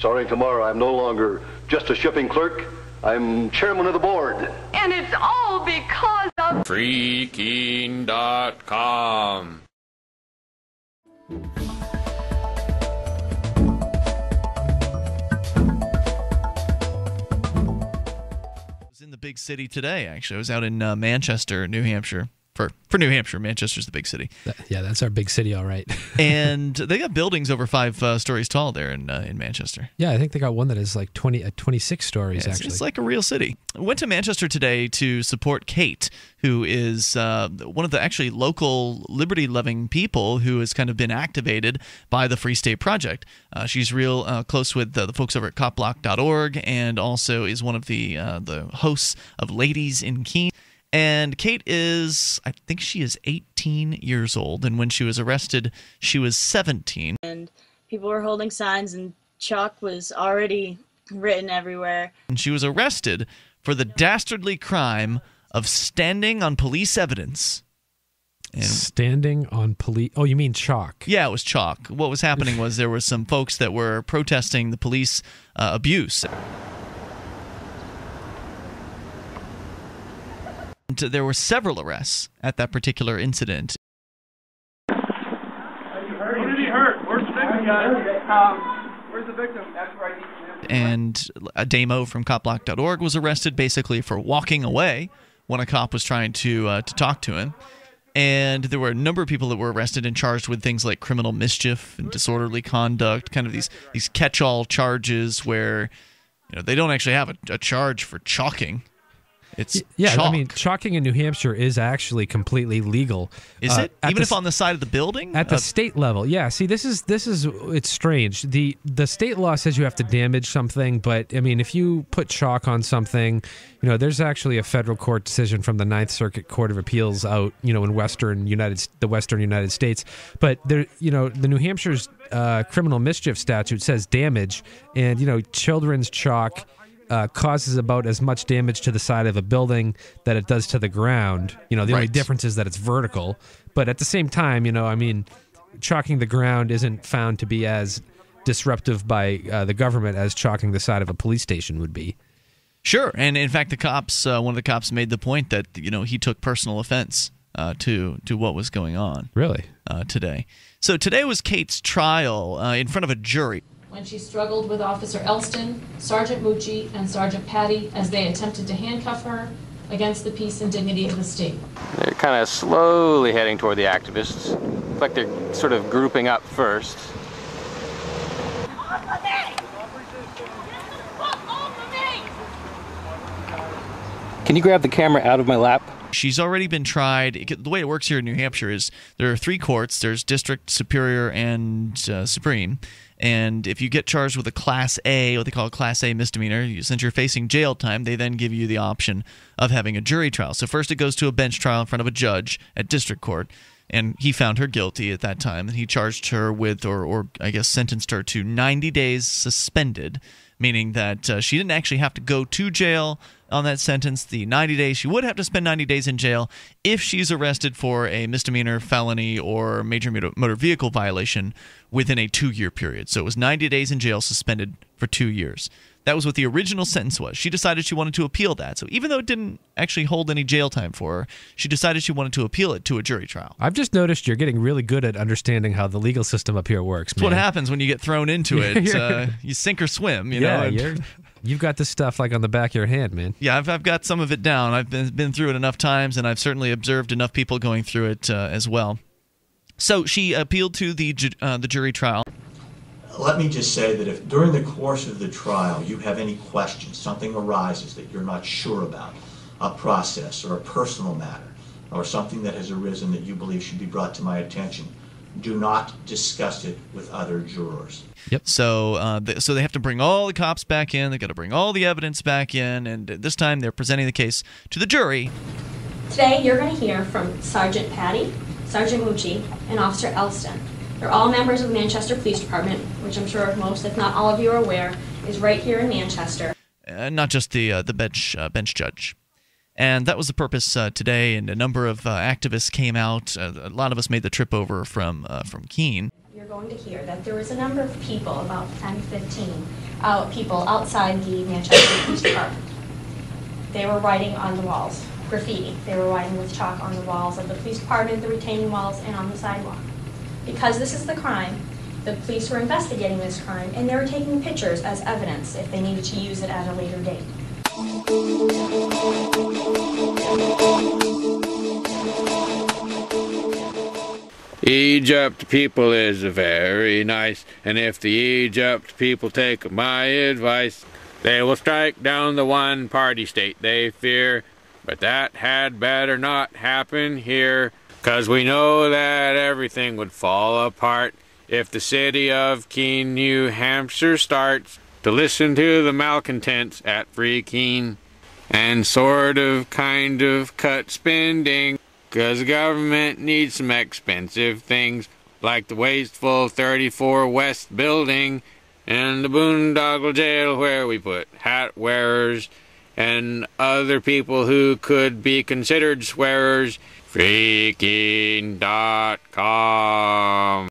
Starting tomorrow, I'm no longer just a shipping clerk. I'm chairman of the board. And it's all because of Freaking.com. In the big city today, actually. I was out in Manchester, New Hampshire. For New Hampshire, Manchester's the big city. Yeah, that's our big city, all right. And they got buildings over 5 stories tall there in Manchester. Yeah, I think they got one that is like 26 stories, Yeah, actually. It's like a real city. I went to Manchester today to support Kate, who is one of the actually local liberty-loving people who has kind of been activated by the Free State Project. She's real close with the folks over at copblock.org and also is one of the hosts of Ladies in Keene. And Kate I think she is 18 years old, and when she was arrested, she was 17. And people were holding signs, and chalk was already written everywhere. And she was arrested for the dastardly crime of standing on police evidence. And standing on police... Oh, you mean chalk? Yeah, it was chalk. What was happening was there were some folks that were protesting the police abuse. There were several arrests at that particular incident. Who did he hurt? Where's the victim, guys? Where's the victim? That's right. And a demo from copblock.org was arrested basically for walking away when a cop was trying to talk to him. And there were a number of people that were arrested and charged with things like criminal mischief and disorderly conduct, kind of these catch-all charges where they don't actually have a charge for chalking. It's chalk. I mean, chalking in New Hampshire is actually completely legal. Is it? Even if on the side of the building? At the state level, yeah. See, this is it's strange. The state law says you have to damage something, but I mean, if you put chalk on something, there's actually a federal court decision from the Ninth Circuit Court of Appeals out, in the Western United States. But there, the New Hampshire's criminal mischief statute says damage, and children's chalk causes about as much damage to the side of a building that it does to the ground. The only difference is that it's vertical. But at the same time, chalking the ground isn't found to be as disruptive by the government as chalking the side of a police station would be. Sure. And in fact, one of the cops made the point that, he took personal offense to what was going on. Really? Today. So today was Kate's trial in front of a jury. When she struggled with Officer Elston, Sergeant Mucci, and Sergeant Patty as they attempted to handcuff her against the peace and dignity of the state. They're kind of slowly heading toward the activists. Looks like they're sort of grouping up first. Can you grab the camera out of my lap? She's already been tried. The way it works here in New Hampshire is there are 3 courts. There's District, Superior, and Supreme. And if you get charged with a Class A, what they call a Class A misdemeanor, since you're facing jail time, they then give you the option of having a jury trial. So first it goes to a bench trial in front of a judge at district court, and he found her guilty at that time. And he charged her with, or I guess sentenced her to 90 days suspended, meaning that she didn't actually have to go to jail on that sentence. The 90 days, she would have to spend 90 days in jail if she's arrested for a misdemeanor, felony, or major motor vehicle violation within a 2-year period. So it was 90 days in jail, suspended for 2 years. That was what the original sentence was. She decided she wanted to appeal that. So even though it didn't actually hold any jail time for her, she decided she wanted to appeal it to a jury trial. I've just noticed you're getting really good at understanding how the legal system up here works, That's what happens when you get thrown into it. You sink or swim, you know. You've got this stuff like on the back of your hand, man. Yeah, I've got some of it down. I've been through it enough times, and I've certainly observed enough people going through it as well. So she appealed to the jury trial. Let me just say that if during the course of the trial you have any questions, something arises that you're not sure about, a process or a personal matter, or something that has arisen that you believe should be brought to my attention, do not discuss it with other jurors. Yep. So they have to bring all the cops back in. They've got to bring all the evidence back in, and this time they're presenting the case to the jury. Today you're going to hear from Sergeant Patty, Sergeant Mucci, and Officer Elston. They're all members of the Manchester Police Department, which I'm sure most, if not all of you are aware, is right here in Manchester. Not just the bench judge. And that was the purpose today, and a number of activists came out. A lot of us made the trip over from Keene. You're going to hear that there was a number of people, about 10, 15 people outside the Manchester Police Department. They were writing on the walls, graffiti. They were writing with chalk on the walls of the police department, the retaining walls, and on the sidewalk. Because this is the crime, the police were investigating this crime, and they were taking pictures as evidence if they needed to use it at a later date. Egypt people is very nice, and if the Egypt people take my advice, they will strike down the one-party state they fear. But that had better not happen here, 'cause we know that everything would fall apart if the city of Keene, New Hampshire starts to listen to the malcontents at Free Keene and sort of kind of cut spending, 'cause the government needs some expensive things like the wasteful 34 West building and the boondoggle jail where we put hat wearers and other people who could be considered swearers. Freaking.com